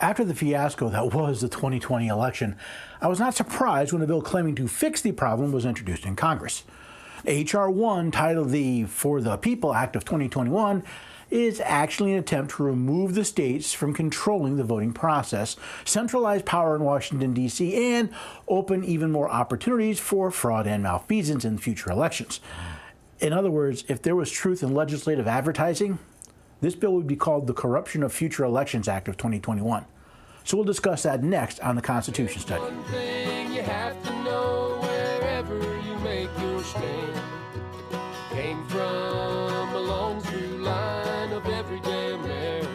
After the fiasco that was the 2020 election, I was not surprised when a bill claiming to fix the problem was introduced in Congress. H.R. 1, titled the For the People Act of 2021, is actually an attempt to remove the states from controlling the voting process, centralize power in Washington, D.C., and open even more opportunities for fraud and malfeasance in future elections. In other words, if there was truth in legislative advertising, this bill would be called the Corruption of Future Elections Act of 2021. So we'll discuss that next on the Constitution Study. One thing you have to know wherever you make your stand came from a long through line of everyday Americans.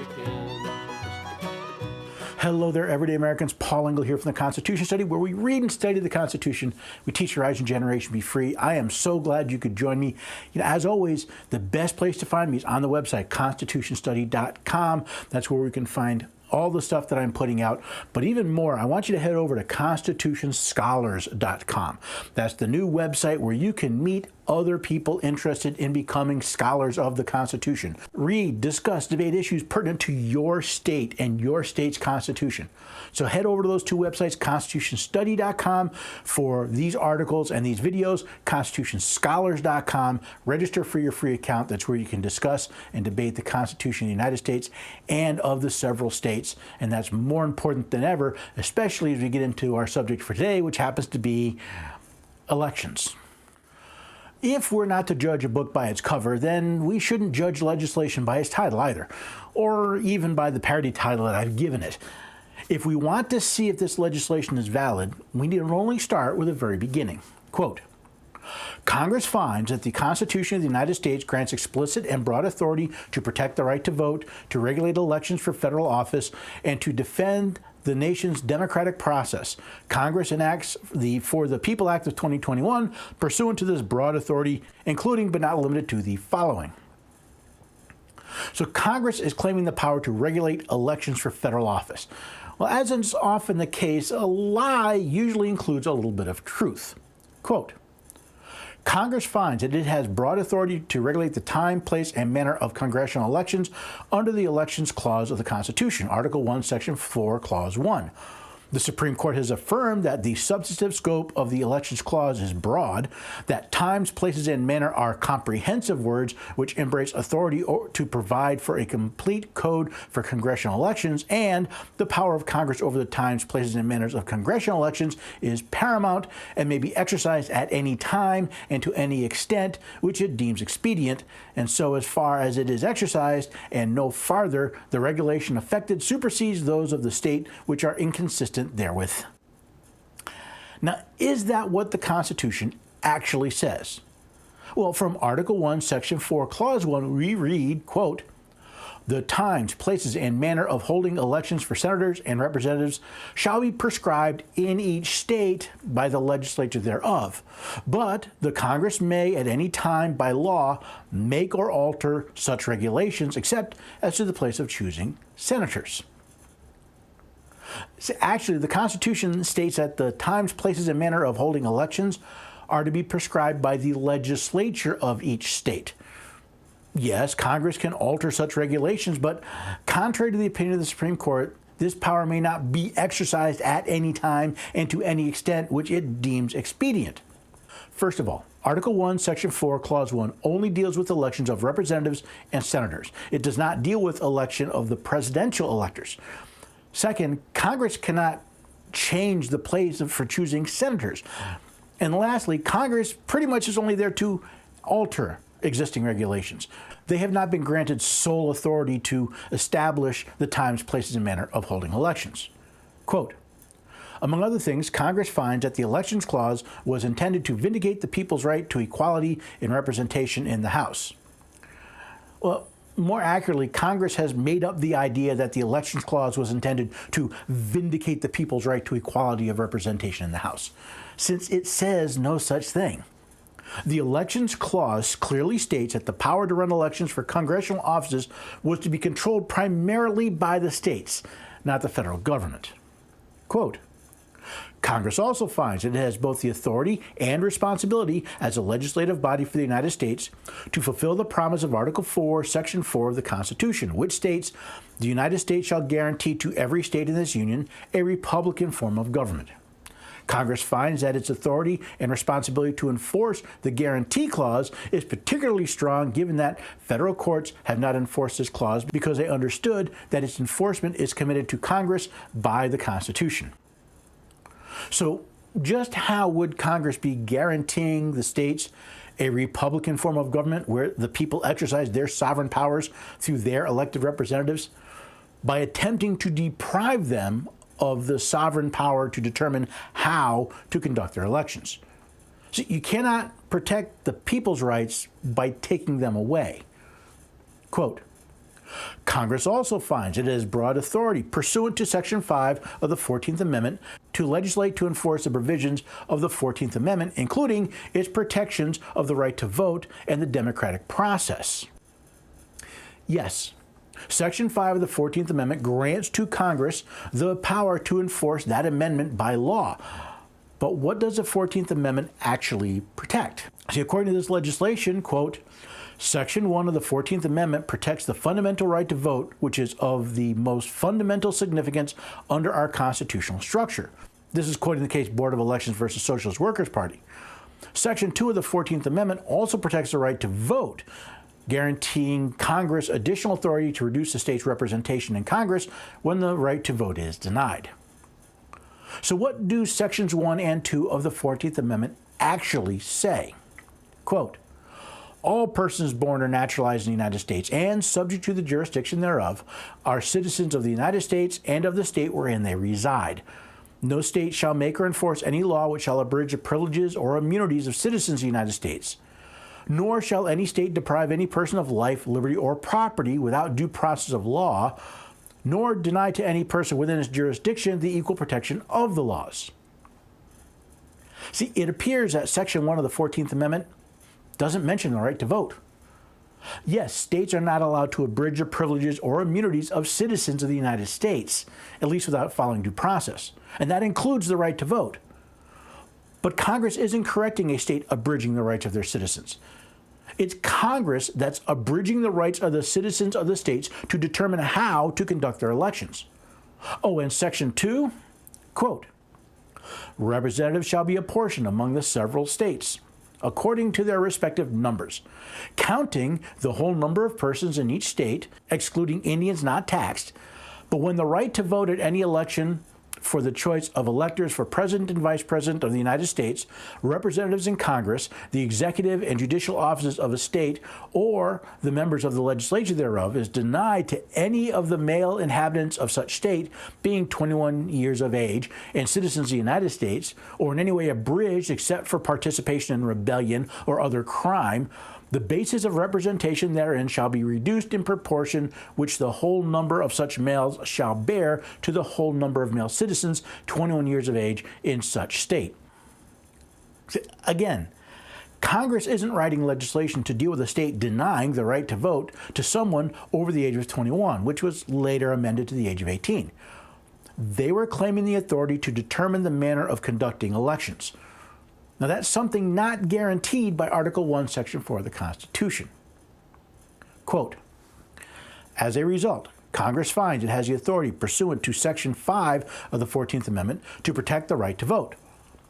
Hello there, everyday Americans. Paul Engel here from the Constitution Study, where we read and study the Constitution. We teach the rising generation to be free. I am so glad you could join me. As always, the best place to find me is on the website, constitutionstudy.com. That's where we can find all the stuff that I'm putting out. But even more, I want you to head over to constitutionscholars.com. That's the new website where you can meet other people interested in becoming scholars of the Constitution. Read, discuss, debate issues pertinent to your state and your state's Constitution. So head over to those two websites, constitutionstudy.com for these articles and these videos, constitutionscholars.com. Register for your free account. That's where you can discuss and debate the Constitution of the United States and of the several states. And that's more important than ever, especially as we get into our subject for today, which happens to be elections. If we're not to judge a book by its cover, then we shouldn't judge legislation by its title either, or even by the parody title that I've given it. If we want to see if this legislation is valid, we need to only start with the very beginning. Quote, Congress finds that the Constitution of the United States grants explicit and broad authority to protect the right to vote, to regulate elections for federal office, and to defend the nation's democratic process. Congress enacts the For the People Act of 2021 pursuant to this broad authority, including but not limited to the following. So Congress is claiming the power to regulate elections for federal office. Well, as is often the case, a lie usually includes a little bit of truth. Quote, Congress finds that it has broad authority to regulate the time, place, and manner of congressional elections under the Elections Clause of the Constitution, Article 1, Section 4, Clause 1. The Supreme Court has affirmed that the substantive scope of the Elections Clause is broad, that times, places, and manner are comprehensive words which embrace authority to provide for a complete code for congressional elections, and the power of Congress over the times, places, and manners of congressional elections is paramount and may be exercised at any time and to any extent which it deems expedient, and so as far as it is exercised and no farther, the regulation affected supersedes those of the state which are inconsistent therewith. Now, is that what the Constitution actually says? Well, from Article 1, Section 4, Clause 1, we read, quote, the times, places, and manner of holding elections for senators and representatives shall be prescribed in each state by the legislature thereof. But the Congress may at any time by law make or alter such regulations except as to the place of choosing senators. Actually, the Constitution states that the times, places, and manner of holding elections are to be prescribed by the legislature of each state. Yes, Congress can alter such regulations, but contrary to the opinion of the Supreme Court, this power may not be exercised at any time and to any extent which it deems expedient. First of all, Article 1, Section 4, Clause 1 only deals with elections of representatives and senators. It does not deal with election of the presidential electors. Second, Congress cannot change the place for choosing senators. And lastly, Congress pretty much is only there to alter existing regulations. They have not been granted sole authority to establish the times, places, and manner of holding elections. Quote, among other things, Congress finds that the Elections Clause was intended to vindicate the people's right to equality in representation in the House. Well, more accurately, Congress has made up the idea that the Elections Clause was intended to vindicate the people's right to equality of representation in the House, since it says no such thing. The Elections Clause clearly states that the power to run elections for congressional offices was to be controlled primarily by the states, not the federal government. Quote, Congress also finds that it has both the authority and responsibility as a legislative body for the United States to fulfill the promise of Article 4, Section 4 of the Constitution, which states, "The United States shall guarantee to every state in this union a republican form of government." Congress finds that its authority and responsibility to enforce the guarantee clause is particularly strong given that federal courts have not enforced this clause because they understood that its enforcement is committed to Congress by the Constitution. So just how would Congress be guaranteeing the states a republican form of government where the people exercise their sovereign powers through their elected representatives? By attempting to deprive them of the sovereign power to determine how to conduct their elections. So you cannot protect the people's rights by taking them away. Quote, Congress also finds it has broad authority pursuant to Section 5 of the 14th Amendment to legislate to enforce the provisions of the 14th Amendment, including its protections of the right to vote and the democratic process. Yes, Section 5 of the 14th Amendment grants to Congress the power to enforce that amendment by law. But what does the 14th Amendment actually protect? See, according to this legislation, quote, Section 1 of the 14th Amendment protects the fundamental right to vote, which is of the most fundamental significance under our constitutional structure. This is quoting the case Board of Elections versus Socialist Workers' Party. Section 2 of the 14th Amendment also protects the right to vote, guaranteeing Congress additional authority to reduce the state's representation in Congress when the right to vote is denied. So what do Sections 1 and 2 of the 14th Amendment actually say? Quote, all persons born or naturalized in the United States and subject to the jurisdiction thereof are citizens of the United States and of the state wherein they reside. No state shall make or enforce any law which shall abridge the privileges or immunities of citizens of the United States. Nor shall any state deprive any person of life, liberty, or property without due process of law, nor deny to any person within its jurisdiction the equal protection of the laws. See, it appears that Section 1 of the 14th Amendment doesn't mention the right to vote. Yes, states are not allowed to abridge the privileges or immunities of citizens of the United States, at least without following due process, and that includes the right to vote. But Congress isn't correcting a state abridging the rights of their citizens. It's Congress that's abridging the rights of the citizens of the states to determine how to conduct their elections. Oh, and Section 2, quote, representatives shall be apportioned among the several states, according to their respective numbers, counting the whole number of persons in each state, excluding Indians not taxed. But when the right to vote at any election for the choice of electors for President and Vice President of the United States, representatives in Congress, the executive and judicial offices of a state, or the members of the legislature thereof is denied to any of the male inhabitants of such state, being 21 years of age and citizens of the United States, or in any way abridged except for participation in rebellion or other crime, the basis of representation therein shall be reduced in proportion which the whole number of such males shall bear to the whole number of male citizens 21 years of age in such state. Again, Congress isn't writing legislation to deal with a state denying the right to vote to someone over the age of 21, which was later amended to the age of 18. They were claiming the authority to determine the manner of conducting elections. Now, that's something not guaranteed by Article 1, Section 4 of the Constitution. Quote, as a result, Congress finds it has the authority pursuant to Section 5 of the 14th Amendment to protect the right to vote.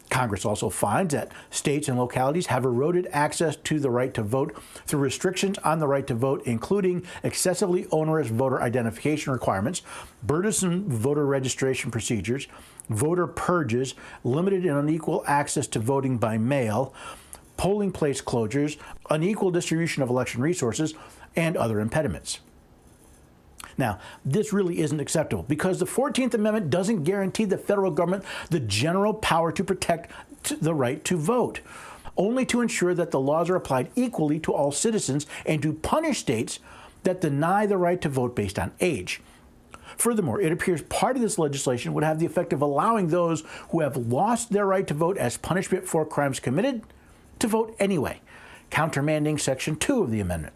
Congress also finds that states and localities have eroded access to the right to vote through restrictions on the right to vote, including excessively onerous voter identification requirements, burdensome voter registration procedures, voter purges, limited and unequal access to voting by mail, polling place closures, unequal distribution of election resources, and other impediments. Now, this really isn't acceptable because the 14th Amendment doesn't guarantee the federal government the general power to protect the right to vote, only to ensure that the laws are applied equally to all citizens and to punish states that deny the right to vote based on age. Furthermore, it appears part of this legislation would have the effect of allowing those who have lost their right to vote as punishment for crimes committed to vote anyway, countermanding Section 2 of the amendment.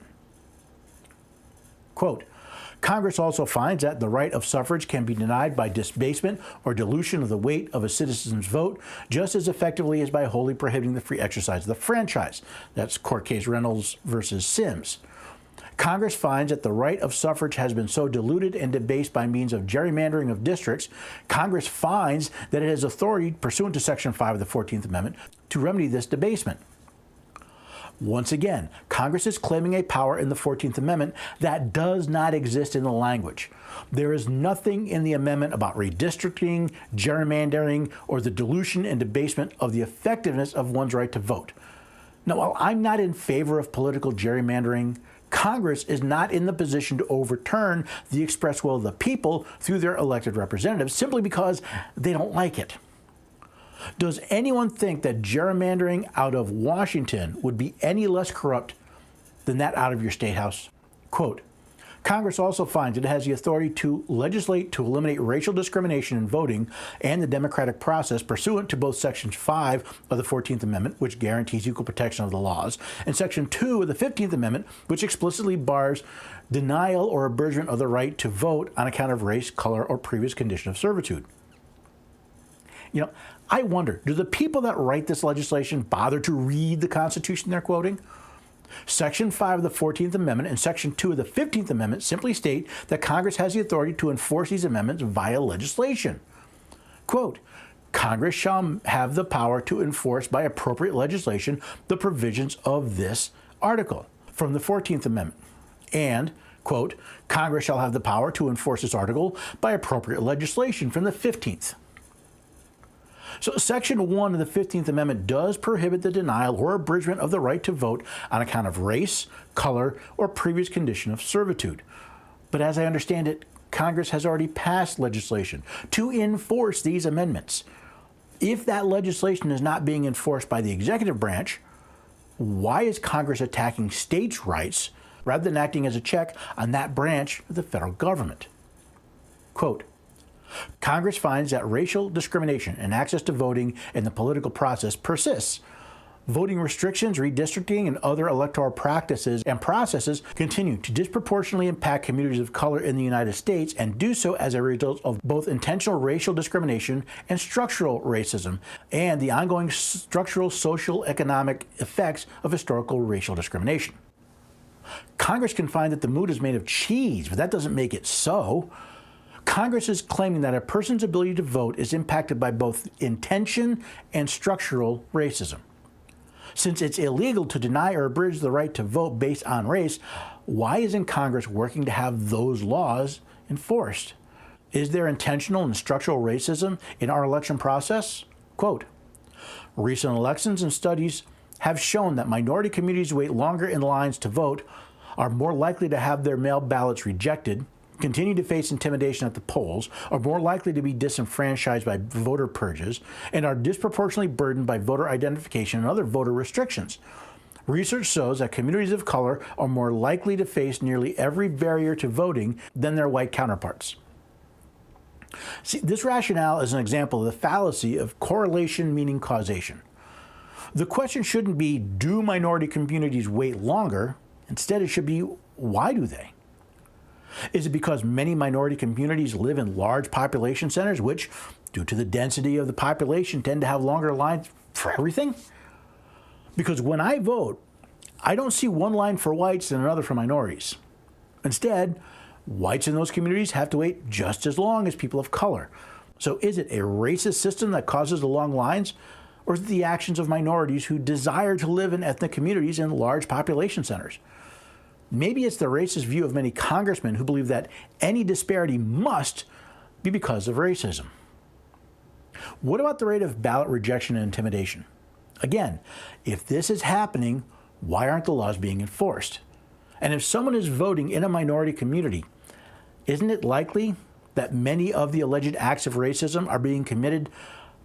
Quote, Congress also finds that the right of suffrage can be denied by debasement or dilution of the weight of a citizen's vote just as effectively as by wholly prohibiting the free exercise of the franchise. That's court case Reynolds versus Sims. Congress finds that the right of suffrage has been so diluted and debased by means of gerrymandering of districts. Congress finds that it has authority, pursuant to Section 5 of the 14th Amendment, to remedy this debasement. Once again, Congress is claiming a power in the 14th Amendment that does not exist in the language. There is nothing in the amendment about redistricting, gerrymandering, or the dilution and debasement of the effectiveness of one's right to vote. Now, while I'm not in favor of political gerrymandering, Congress is not in the position to overturn the express will of the people through their elected representatives simply because they don't like it. Does anyone think that gerrymandering out of Washington would be any less corrupt than that out of your state house? Quote, Congress also finds it has the authority to legislate to eliminate racial discrimination in voting and the democratic process pursuant to both Section 5 of the 14th Amendment, which guarantees equal protection of the laws, and Section 2 of the 15th Amendment, which explicitly bars denial or abridgment of the right to vote on account of race, color, or previous condition of servitude. You know, I wonder, do the people that write this legislation bother to read the Constitution they're quoting? Section 5 of the 14th Amendment and Section 2 of the 15th Amendment simply state that Congress has the authority to enforce these amendments via legislation. Quote, Congress shall have the power to enforce by appropriate legislation the provisions of this article from the 14th Amendment. And, quote, Congress shall have the power to enforce this article by appropriate legislation from the 15th. So Section 1 of the 15th Amendment does prohibit the denial or abridgment of the right to vote on account of race, color, or previous condition of servitude. But as I understand it, Congress has already passed legislation to enforce these amendments. If that legislation is not being enforced by the executive branch, why is Congress attacking states' rights rather than acting as a check on that branch of the federal government? Quote, Congress finds that racial discrimination and access to voting in the political process persists. Voting restrictions, redistricting, and other electoral practices and processes continue to disproportionately impact communities of color in the United States and do so as a result of both intentional racial discrimination and structural racism and the ongoing structural social economic effects of historical racial discrimination. Congress can find that the mood is made of cheese, but that doesn't make it so. Congress is claiming that a person's ability to vote is impacted by both intention and structural racism. Since it's illegal to deny or abridge the right to vote based on race, why isn't Congress working to have those laws enforced? Is there intentional and structural racism in our election process? Quote, recent elections and studies have shown that minority communities wait longer in lines to vote, are more likely to have their mail ballots rejected, continue to face intimidation at the polls, are more likely to be disenfranchised by voter purges, and are disproportionately burdened by voter identification and other voter restrictions. Research shows that communities of color are more likely to face nearly every barrier to voting than their white counterparts. See, this rationale is an example of the fallacy of correlation meaning causation. The question shouldn't be, do minority communities wait longer? Instead, it should be, why do they? Is it because many minority communities live in large population centers, which, due to the density of the population, tend to have longer lines for everything? Because when I vote, I don't see one line for whites and another for minorities. Instead, whites in those communities have to wait just as long as people of color. So is it a racist system that causes the long lines, or is it the actions of minorities who desire to live in ethnic communities in large population centers? Maybe it's the racist view of many congressmen who believe that any disparity must be because of racism. What about the rate of ballot rejection and intimidation? Again, if this is happening, why aren't the laws being enforced? And if someone is voting in a minority community, isn't it likely that many of the alleged acts of racism are being committed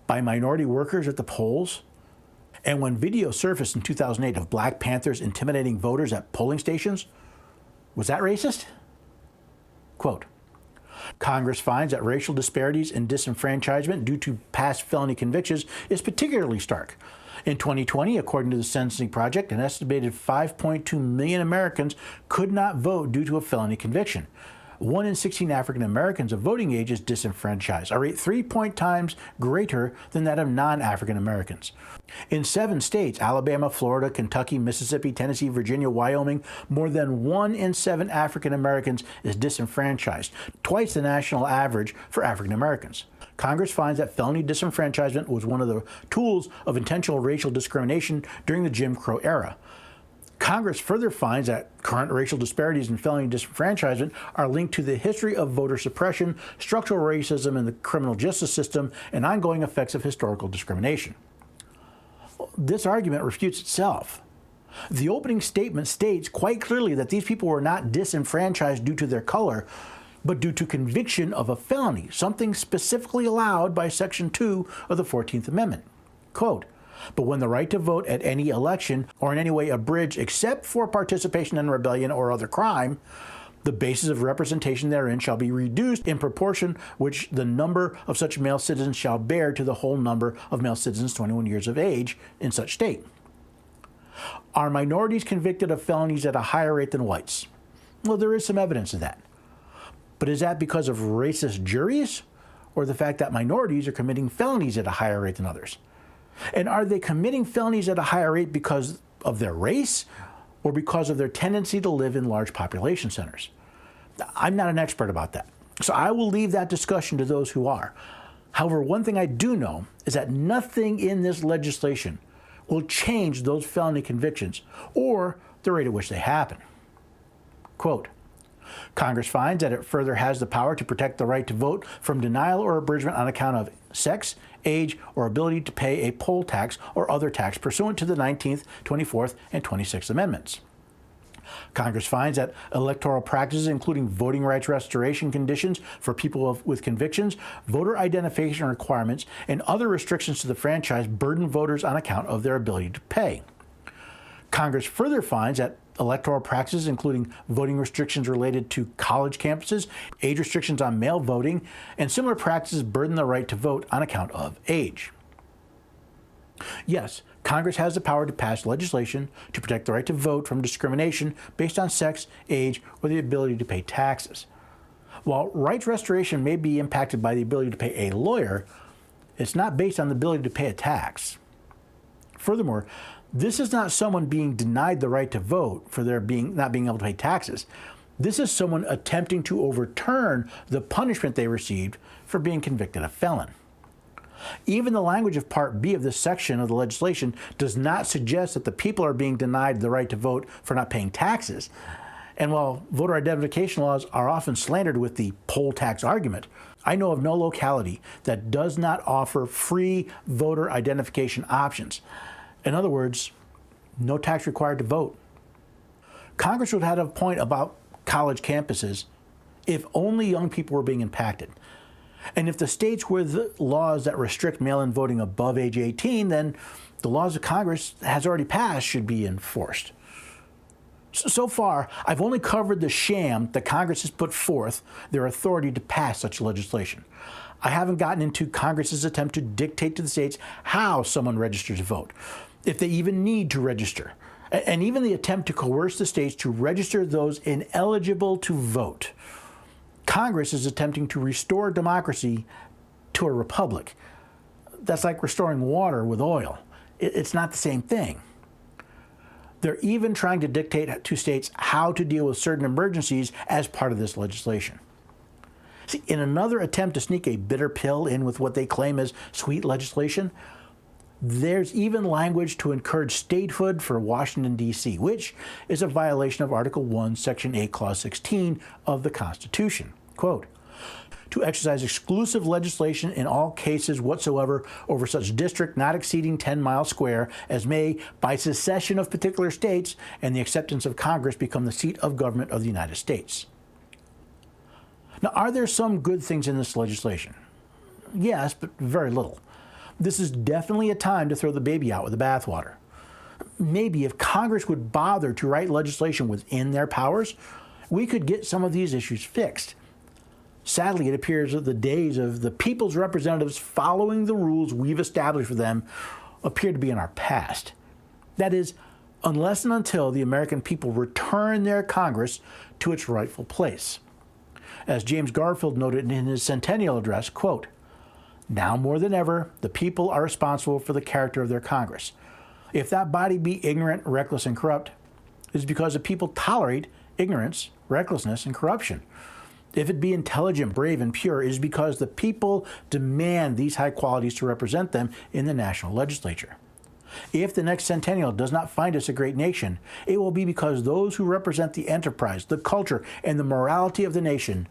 by minority workers at the polls? And when video surfaced in 2008 of Black Panthers intimidating voters at polling stations, was that racist? Quote, Congress finds that racial disparities and disenfranchisement due to past felony convictions is particularly stark. In 2020, according to the Sentencing Project, an estimated 5.2 million Americans could not vote due to a felony conviction, 1 in 16 African Americans of voting age is disenfranchised, a rate 3 times greater than that of non-African Americans. In 7 states, Alabama, Florida, Kentucky, Mississippi, Tennessee, Virginia, Wyoming, more than 1 in 7 African Americans is disenfranchised, twice the national average for African Americans. Congress finds that felony disenfranchisement was one of the tools of intentional racial discrimination during the Jim Crow era. Congress further finds that current racial disparities in felony disenfranchisement are linked to the history of voter suppression, structural racism in the criminal justice system, and ongoing effects of historical discrimination. This argument refutes itself. The opening statement states quite clearly that these people were not disenfranchised due to their color, but due to conviction of a felony, something specifically allowed by Section 2 of the 14th Amendment. Quote, "But when the right to vote at any election or in any way abridged except for participation in rebellion or other crime, the basis of representation therein shall be reduced in proportion which the number of such male citizens shall bear to the whole number of male citizens 21 years of age in such state." Are minorities convicted of felonies at a higher rate than whites? Well, there is some evidence of that. But is that because of racist juries, or the fact that minorities are committing felonies at a higher rate than others? And are they committing felonies at a higher rate because of their race, or because of their tendency to live in large population centers? I'm not an expert about that, so I will leave that discussion to those who are. However, one thing I do know is that nothing in this legislation will change those felony convictions or the rate at which they happen. Quote, "Congress finds that it further has the power to protect the right to vote from denial or abridgment on account of sex, age, or ability to pay a poll tax or other tax pursuant to the 19th, 24th, and 26th Amendments. Congress finds that electoral practices, including voting rights restoration conditions for people with convictions, voter identification requirements, and other restrictions to the franchise burden voters on account of their ability to pay. Congress further finds that electoral practices, including voting restrictions related to college campuses, age restrictions on mail voting, and similar practices burden the right to vote on account of age." Yes, Congress has the power to pass legislation to protect the right to vote from discrimination based on sex, age, or the ability to pay taxes. While rights restoration may be impacted by the ability to pay a lawyer, it's not based on the ability to pay a tax. Furthermore, this is not someone being denied the right to vote for their not being able to pay taxes. This is someone attempting to overturn the punishment they received for being convicted a felon. Even the language of Part B of this section of the legislation does not suggest that the people are being denied the right to vote for not paying taxes. And while voter identification laws are often slandered with the poll tax argument, I know of no locality that does not offer free voter identification options. In other words, no tax required to vote. Congress would have a point about college campuses if only young people were being impacted. And if the states with laws that restrict mail-in voting above age 18, then the laws that Congress has already passed should be enforced. So far, I've only covered the sham that Congress has put forth their authority to pass such legislation. I haven't gotten into Congress's attempt to dictate to the states how someone registers to vote, if they even need to register, and even the attempt to coerce the states to register those ineligible to vote. Congress is attempting to restore democracy to a republic. That's like restoring water with oil. It's not the same thing. They're even trying to dictate to states how to deal with certain emergencies as part of this legislation. See, in another attempt to sneak a bitter pill in with what they claim as sweet legislation, there's even language to encourage statehood for Washington, D.C., which is a violation of Article 1, Section 8, Clause 16 of the Constitution. Quote, "To exercise exclusive legislation in all cases whatsoever over such district not exceeding 10 miles square as may, by secession of particular states and the acceptance of Congress, become the seat of government of the United States." Now, are there some good things in this legislation? Yes, but very little. This is definitely a time to throw the baby out with the bathwater. Maybe if Congress would bother to write legislation within their powers, we could get some of these issues fixed. Sadly, it appears that the days of the people's representatives following the rules we've established for them appear to be in our past. That is, unless and until the American people return their Congress to its rightful place. As James Garfield noted in his centennial address, quote, "Now more than ever, the people are responsible for the character of their Congress. If that body be ignorant, reckless, and corrupt, it is because the people tolerate ignorance, recklessness, and corruption. If it be intelligent, brave, and pure, it is because the people demand these high qualities to represent them in the national legislature. If the next centennial does not find us a great nation, it will be because those who represent the enterprise, the culture, and the morality of the nation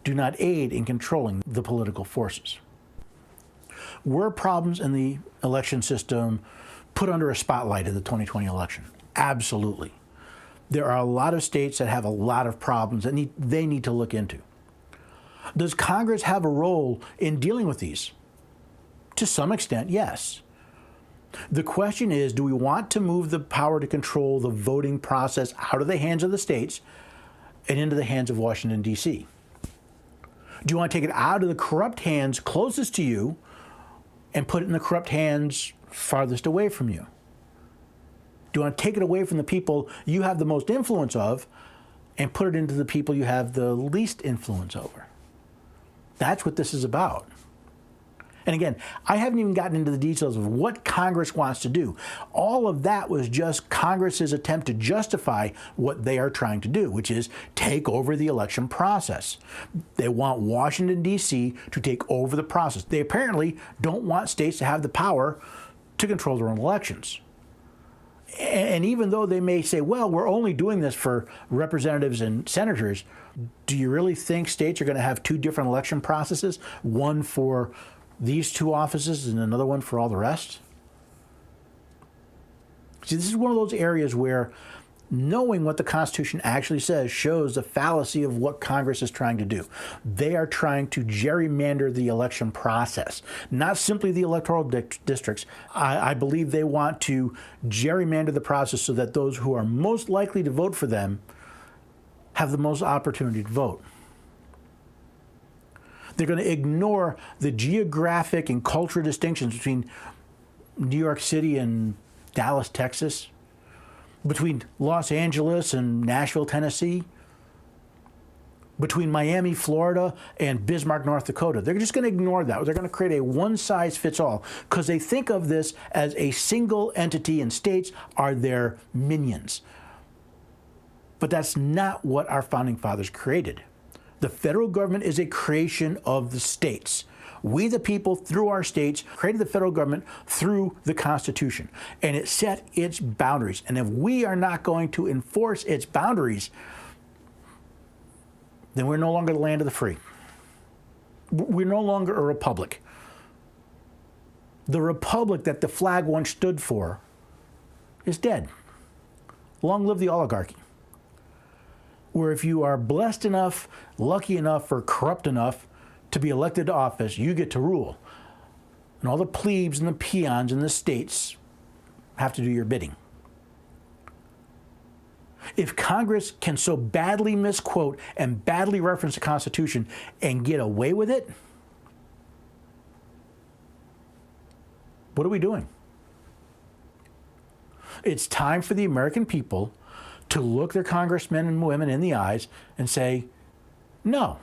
do not aid in controlling the political forces." Were problems in the election system put under a spotlight in the 2020 election? Absolutely. There are a lot of states that have a lot of problems that they need to look into. Does Congress have a role in dealing with these? To some extent, yes. The question is, do we want to move the power to control the voting process out of the hands of the states and into the hands of Washington, D.C.? Do you want to take it out of the corrupt hands closest to you and put it in the corrupt hands farthest away from you? Do you want to take it away from the people you have the most influence of and put it into the people you have the least influence over? That's what this is about. And again, I haven't even gotten into the details of what Congress wants to do. All of that was just Congress's attempt to justify what they are trying to do, which is take over the election process. They want Washington, D.C. to take over the process. They apparently don't want states to have the power to control their own elections. And even though they may say, well, we're only doing this for representatives and senators, do you really think states are going to have two different election processes? One for these two offices and another one for all the rest? See, this is one of those areas where knowing what the Constitution actually says shows the fallacy of what Congress is trying to do. They are trying to gerrymander the election process, not simply the electoral districts. I believe they want to gerrymander the process so that those who are most likely to vote for them have the most opportunity to vote. They're going to ignore the geographic and cultural distinctions between New York City and Dallas, Texas, between Los Angeles and Nashville, Tennessee, between Miami, Florida, and Bismarck, North Dakota. They're just going to ignore that. They're going to create a one-size-fits-all because they think of this as a single entity, and states are their minions. But that's not what our founding fathers created. The federal government is a creation of the states. We, the people, through our states, created the federal government through the Constitution, and it set its boundaries. And if we are not going to enforce its boundaries, then we're no longer the land of the free. We're no longer a republic. The republic that the flag once stood for is dead. Long live the oligarchy, where if you are blessed enough, lucky enough, or corrupt enough to be elected to office, you get to rule. And all the plebes and the peons in the states have to do your bidding. If Congress can so badly misquote and badly reference the Constitution and get away with it, what are we doing? It's time for the American people to look their congressmen and women in the eyes and say, no.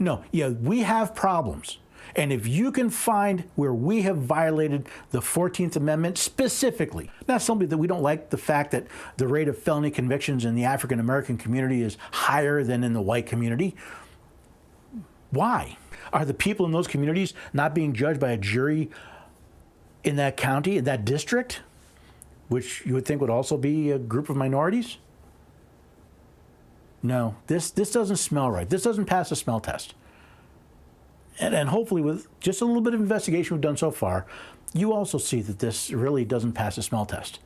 No, yeah, we have problems. And if you can find where we have violated the 14th Amendment specifically, not simply that we don't like the fact that the rate of felony convictions in the African American community is higher than in the white community. Why? Are the people in those communities not being judged by a jury in that county, in that district, which you would think would also be a group of minorities? No, this doesn't smell right. This doesn't pass the smell test. And hopefully with just a little bit of investigation we've done so far, you also see that this really doesn't pass the smell test.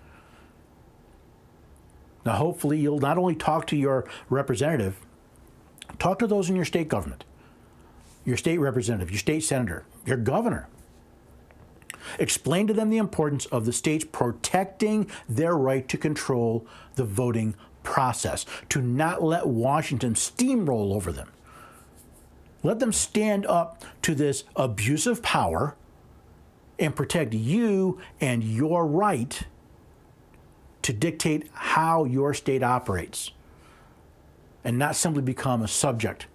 Now, hopefully you'll not only talk to your representative, talk to those in your state government, your state representative, your state senator, your governor. Explain to them the importance of the states protecting their right to control the voting process, to not let Washington steamroll over them. Let them stand up to this abusive power and protect you and your right to dictate how your state operates. and not simply become a subject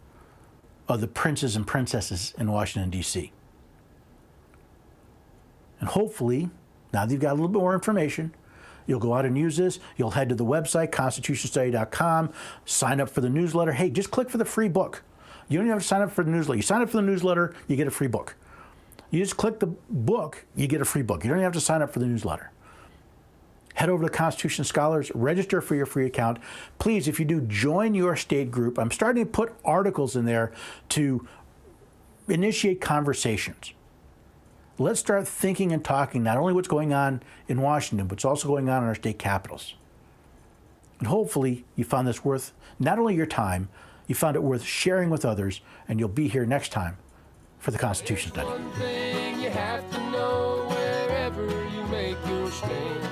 of the princes and princesses in Washington, D.C. And hopefully, now that you've got a little bit more information, you'll go out and use this. You'll head to the website, constitutionstudy.com, sign up for the newsletter. Hey, just click for the free book. You don't even have to sign up for the newsletter. You sign up for the newsletter, you get a free book. You just click the book, you get a free book. You don't even have to sign up for the newsletter. Head over to Constitution Scholars, register for your free account. Please, if you do, join your state group. I'm starting to put articles in there to initiate conversations. Let's start thinking and talking not only what's going on in Washington, but what's also going on in our state capitals. And hopefully you found this worth not only your time, you found it worth sharing with others, and you'll be here next time for the Constitution Study. One thing you have to know wherever you make your stand.